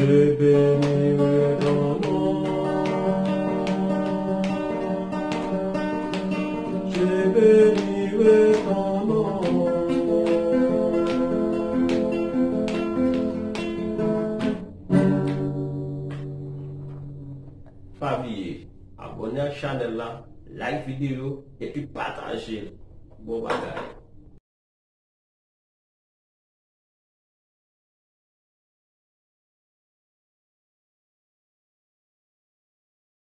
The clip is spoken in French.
Je bénirai ton nom. Je bénirai ton nom. Famille, abonnez à la chaîne là, like vidéo et puis partagez. Bon bagage.